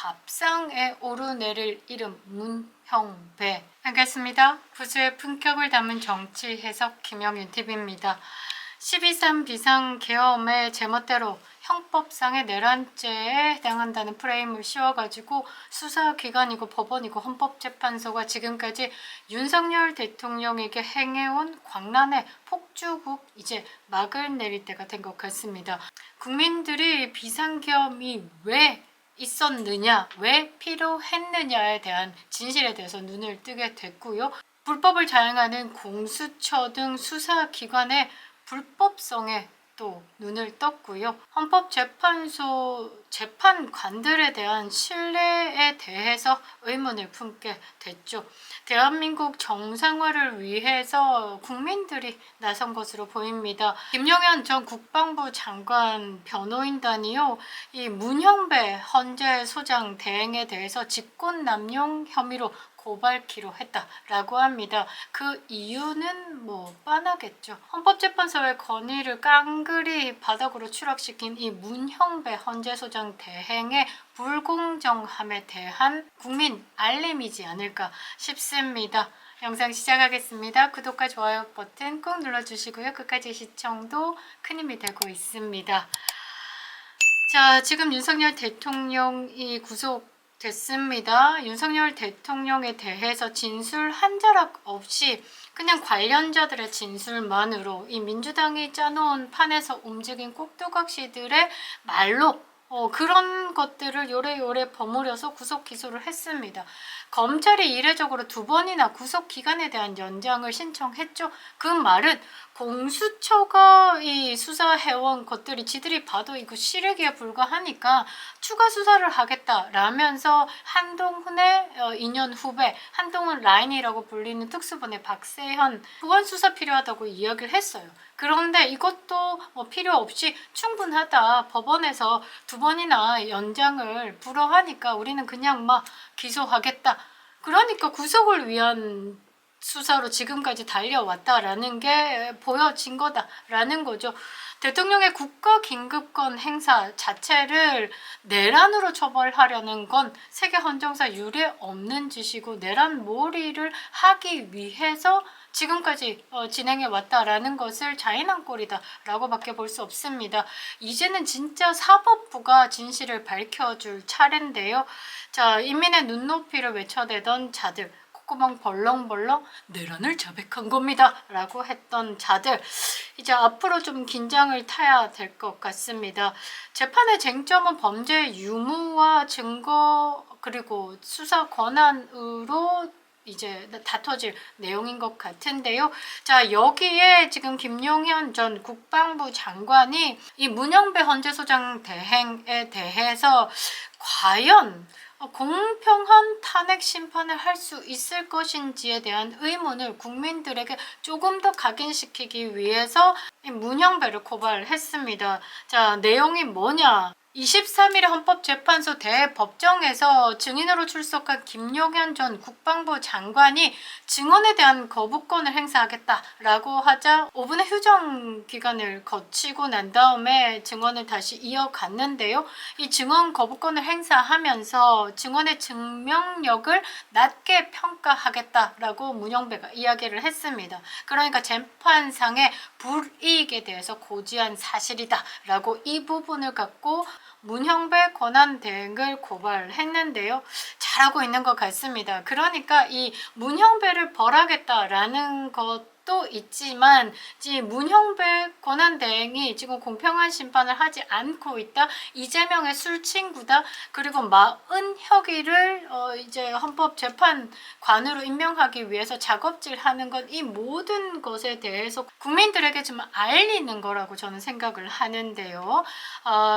밥상에 오르내릴 이름 문형배. 반갑습니다. 구수의 품격을 담은 정치 해석 김영윤 TV입니다. 12.3 비상계엄의 제멋대로 형법상의 내란죄에 해당한다는 프레임을 씌워가지고 수사기관이고 법원이고 헌법재판소가 지금까지 윤석열 대통령에게 행해온 광란의 폭주국 이제 막을 내릴 때가 된 것 같습니다. 국민들이 비상계엄이 왜 있었느냐, 왜 필요했느냐에 대한 진실에 대해서 눈을 뜨게 됐고요. 불법을 자행하는 공수처 등 수사기관의 불법성에 또 눈을 떴고요. 헌법재판소 재판관들에 대한 신뢰에 대해서 의문을 품게 됐죠. 대한민국 정상화를 위해서 국민들이 나선 것으로 보입니다. 김용현 전 국방부 장관 변호인단이요, 이 문형배 헌재소장 대행에 대해서 직권남용 혐의로 고발키로 했다라고 합니다. 그 이유는 뻔하겠죠. 헌법재판소의 건의를 깡그리 바닥으로 추락시킨 이 문형배 헌재소장 대행의 불공정함에 대한 국민 알림이지 않을까 싶습니다. 영상 시작하겠습니다. 구독과 좋아요 버튼 꼭 눌러주시고요. 끝까지 시청도 큰 힘이 되고 있습니다. 자, 지금 윤석열 대통령이 구속됐습니다. 윤석열 대통령에 대해서 진술 한 자락 없이 그냥 관련자들의 진술만으로 이 민주당이 짜놓은 판에서 움직인 꼭두각시들의 말로 그런 것들을 요래요래 버무려서 구속 기소를 했습니다. 검찰이 이례적으로 2번이나 구속 기간에 대한 연장을 신청했죠. 그 말은 공수처가 이 수사해온 것들이 지들이 봐도 이거 실익에 불과하니까 추가 수사를 하겠다라면서 한동훈의 2년 후배, 한동훈 라인이라고 불리는 특수본의 박세현 보안 수사 필요하다고 이야기를 했어요. 그런데 이것도 필요 없이 충분하다. 법원에서 2번이나 연장을 불허하니까 우리는 그냥 막 기소하겠다. 그러니까 구속을 위한 수사로 지금까지 달려왔다라는 게 보여진 거다라는 거죠. 대통령의 국가긴급권 행사 자체를 내란으로 처벌하려는 건 세계 헌정사 유례 없는 짓이고 내란 몰이를 하기 위해서 지금까지 진행해 왔다라는 것을 자인한 꼴이다라고 밖에 볼 수 없습니다. 이제는 진짜 사법부가 진실을 밝혀줄 차례인데요. 자, 인민의 눈높이를 외쳐대던 자들, 콧구멍 벌렁벌렁 내란을 자백한 겁니다 라고 했던 자들, 이제 앞으로 좀 긴장을 타야 될 것 같습니다. 재판의 쟁점은 범죄 유무와 증거 그리고 수사 권한으로 이제 다퉈질 내용인 것 같은데요. 자, 여기에 지금 김용현 전 국방부 장관이 이 문형배 헌재소장 대행에 대해서 과연 공평한 탄핵 심판을 할 수 있을 것인지에 대한 의문을 국민들에게 조금 더 각인시키기 위해서 이 문형배를 고발했습니다. 자, 내용이 뭐냐? 23일에 헌법재판소 대법정에서 증인으로 출석한 김용현 전 국방부 장관이 증언에 대한 거부권을 행사하겠다라고 하자 5분의 휴정 기간을 거치고 난 다음에 증언을 다시 이어갔는데요. 이 증언 거부권을 행사하면서 증언의 증명력을 낮게 평가하겠다라고 문형배가 이야기를 했습니다. 그러니까 재판상의 불이익에 대해서 고지한 사실이다라고 이 부분을 갖고 문형배 권한 대행을 고발했는데요. 잘하고 있는 것 같습니다. 그러니까 이 문형배를 벌하겠다라는 것도 있지만 문형배 권한 대행이 지금 공평한 심판을 하지 않고 있다. 이재명의 술친구다. 그리고 마은혁이를 이제 헌법재판관으로 임명하기 위해서 작업질하는 것, 이 모든 것에 대해서 국민들에게 좀 알리는 거라고 저는 생각을 하는데요.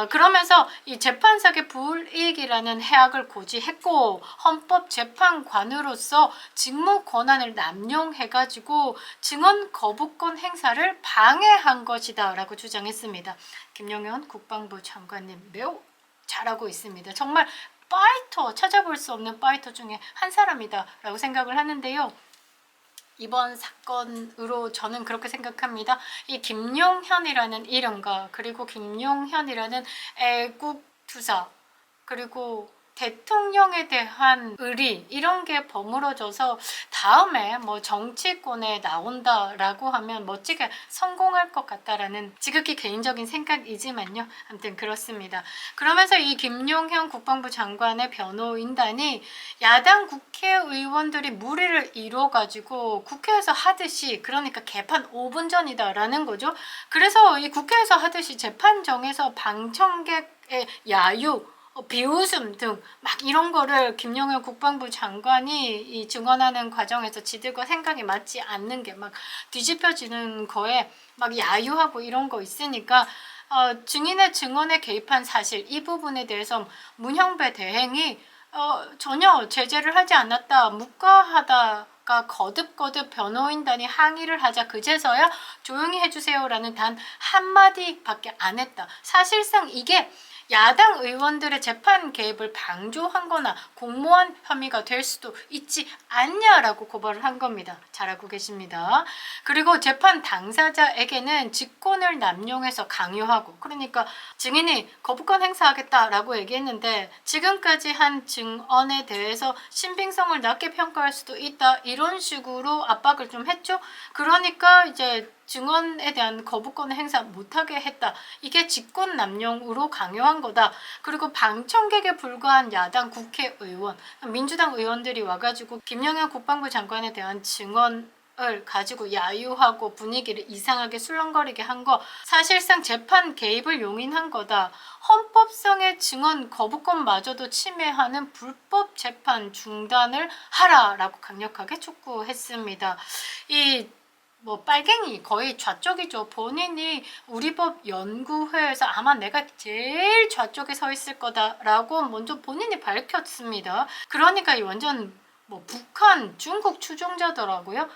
그러면서 이 재판사의 불이익이라는 해악을 고지했고 헌법재판관으로서 직무 권한을 남용해가지고 증언 거부권 행사를 방해한 것이다 라고 주장했습니다. 김용현 국방부 장관님 매우 잘하고 있습니다. 정말 파이터, 찾아볼 수 없는 파이터 중에 한 사람이다 라고 생각을 하는데요. 이번 사건으로 저는 그렇게 생각합니다. 이 김용현이라는 이름과 그리고 김용현이라는 애국투사 그리고 대통령에 대한 의리 이런 게 버무러져서 다음에 뭐 정치권에 나온다라고 하면 멋지게 성공할 것 같다라는 지극히 개인적인 생각이지만요. 아무튼 그렇습니다. 그러면서 이 김용현 국방부 장관의 변호인단이 야당 국회의원들이 무리를 이뤄가지고 국회에서 하듯이, 그러니까 개판 5분 전이다라는 거죠. 그래서 이 국회에서 하듯이 재판정에서 방청객의 야유, 비웃음 등 막 이런 거를 김용현 국방부 장관이 이 증언하는 과정에서 지들과 생각이 맞지 않는 게 막 뒤집혀지는 거에 막 야유하고 이런 거 있으니까 증인의 증언에 개입한 사실 이 부분에 대해서 문형배 대행이 전혀 제재를 하지 않았다, 묵과하다가 거듭거듭 변호인단이 항의를 하자 그제서야 조용히 해주세요라는 단 한마디밖에 안 했다. 사실상 이게 야당 의원들의 재판 개입을 방조한 거나 공모한 혐의가 될 수도 있지 않냐라고 고발을 한 겁니다. 잘하고 계십니다. 그리고 재판 당사자에게는 직권을 남용해서 강요하고, 그러니까 증인이 거부권 행사하겠다라고 얘기했는데 지금까지 한 증언에 대해서 신빙성을 낮게 평가할 수도 있다, 이런 식으로 압박을 좀 했죠. 그러니까 이제 증언에 대한 거부권 행사 못하게 했다. 이게 직권 남용으로 강요한 거다. 그리고 방청객에 불과한 야당 국회의원, 민주당 의원들이 와가지고 김영현 국방부 장관에 대한 증언을 가지고 야유하고 분위기를 이상하게 술렁거리게 한 거 사실상 재판 개입을 용인한 거다. 헌법상의 증언 거부권마저도 침해하는 불법 재판 중단을 하라라고 강력하게 촉구했습니다. 빨갱이 거의 좌쪽이죠. 본인이 우리 법 연구회에서 아마 내가 제일 좌쪽에 서 있을 거다라고 먼저 본인이 밝혔습니다. 그러니까 이 완전 북한, 중국 추종자더라고요.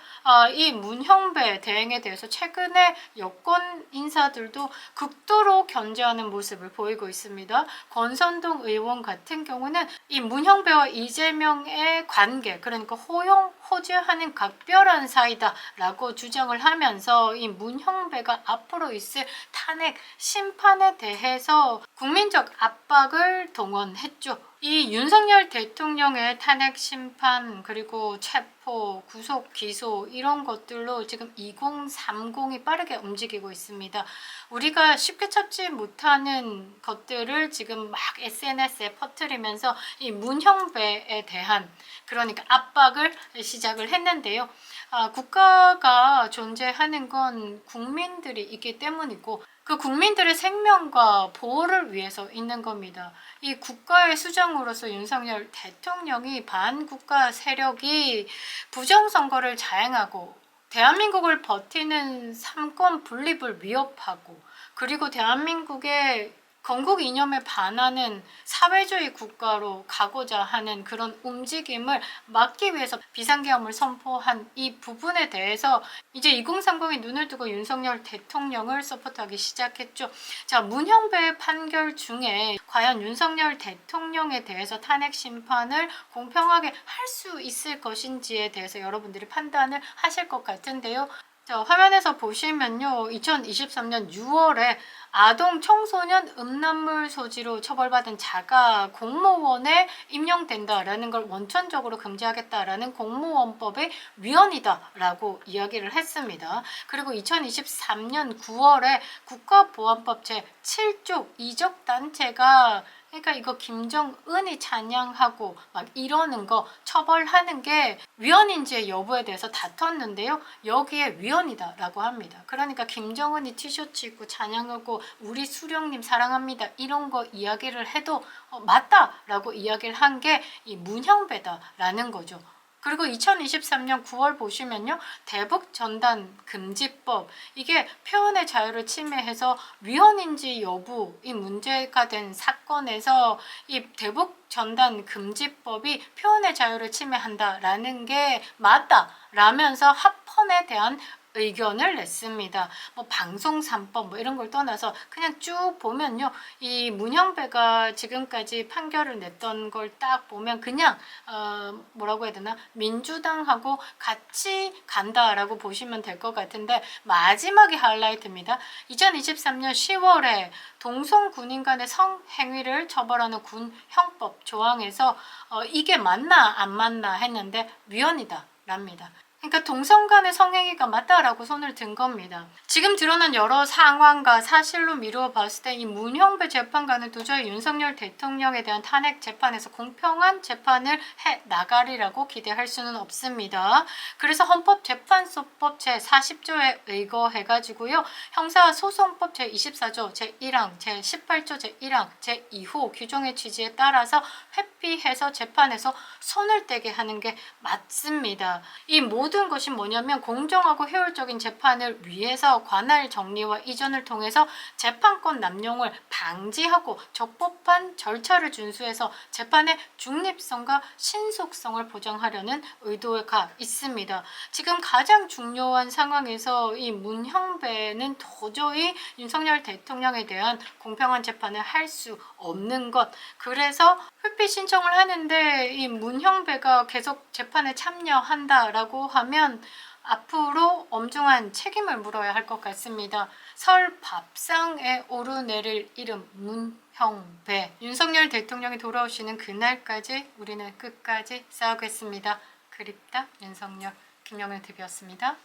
이 문형배 대행에 대해서 최근에 여권 인사들도 극도로 견제하는 모습을 보이고 있습니다. 권선동 의원 같은 경우는 이 문형배와 이재명의 관계, 그러니까 호주하는 각별한 사이다라고 주장을 하면서 이 문형배가 앞으로 있을 탄핵 심판에 대해서 국민적 압박을 동원했죠. 이 윤석열 대통령의 탄핵 심판, 그리고 체포, 구속, 기소 이런 것들로 지금 2030이 빠르게 움직이고 있습니다. 우리가 쉽게 찾지 못하는 것들을 지금 막 SNS에 퍼뜨리면서 이 문형배에 대한, 그러니까 압박을 시작을 했는데요. 국가가 존재하는 건 국민들이 있기 때문이고 그 국민들의 생명과 보호를 위해서 있는 겁니다. 이 국가의 수장으로서 윤석열 대통령이 반국가 세력이 부정선거를 자행하고 대한민국을 버티는 삼권 분립을 위협하고, 그리고 대한민국의 건국 이념에 반하는 사회주의 국가로 가고자 하는 그런 움직임을 막기 위해서 비상계엄을 선포한 이 부분에 대해서 이제 2030이 눈을 뜨고 윤석열 대통령을 서포트하기 시작했죠. 자, 문형배의 판결 중에 과연 윤석열 대통령에 대해서 탄핵 심판을 공평하게 할 수 있을 것인지에 대해서 여러분들이 판단을 하실 것 같은데요. 자, 화면에서 보시면요, 2023년 6월에 아동 청소년 음란물 소지로 처벌받은 자가 공무원에 임용된다라는 걸 원천적으로 금지하겠다라는 공무원법의 위헌이다라고 이야기를 했습니다. 그리고 2023년 9월에 국가보안법 제7조 이적단체가, 그러니까 이거 김정은이 찬양하고 막 이러는 거 처벌하는 게 위헌인지의 여부에 대해서 다퉜는데요. 여기에 위헌이다라고 합니다. 그러니까 김정은이 티셔츠 입고 찬양하고 우리 수령님 사랑합니다 이런 거 이야기를 해도 맞다라고 이야기를 한 게 이 문형배다라는 거죠. 그리고 2023년 9월 보시면요, 대북전단 금지법, 이게 표현의 자유를 침해해서 위헌인지 여부 이 문제가 된 사건에서 이 대북전단 금지법이 표현의 자유를 침해한다라는 게 맞다라면서 합헌에 대한 의견을 냈습니다. 뭐 방송 3법 뭐 이런 걸 떠나서 그냥 쭉 보면요. 이 문형배가 지금까지 판결을 냈던 걸 딱 보면 그냥 뭐라고 해야 되나? 민주당하고 같이 간다라고 보시면 될 것 같은데 마지막이 하이라이트입니다. 2023년 10월에 동성 군인 간의 성행위를 처벌하는 군형법 조항에서 이게 맞나 안 맞나 했는데 위헌이다 랍니다. 그러니까 동성 간의 성행위가 맞다라고 손을 든 겁니다. 지금 드러난 여러 상황과 사실로 미루어 봤을 때 이 문형배 재판관은 도저히 윤석열 대통령에 대한 탄핵 재판에서 공평한 재판을 해 나가리라고 기대할 수는 없습니다. 그래서 헌법재판소법 제40조에 의거해가지고요. 형사소송법 제24조 제1항, 제18조 제1항, 제2호 규정의 취지에 따라서 회피해서 재판에서 손을 떼게 하는 게 맞습니다. 이 모든 것이 뭐냐면 공정하고 효율적인 재판을 위해서 관할 정리와 이전을 통해서 재판권 남용을 방지하고 적법한 절차를 준수해서 재판의 중립성과 신속성을 보장하려는 의도가 있습니다. 지금 가장 중요한 상황에서 이 문형배는 도저히 윤석열 대통령에 대한 공평한 재판을 할 수 없는 것. 그래서 회피 신청을 하는데 이 문형배가 계속 재판에 참여한다라고 하면 앞으로 엄중한 책임을 물어야 할 것 같습니다. 설 밥상에 오르내릴 이름 문형배. 윤석열 대통령이 돌아오시는 그날까지 우리는 끝까지 싸우겠습니다. 그립다 윤석열. 김영현 TV였습니다.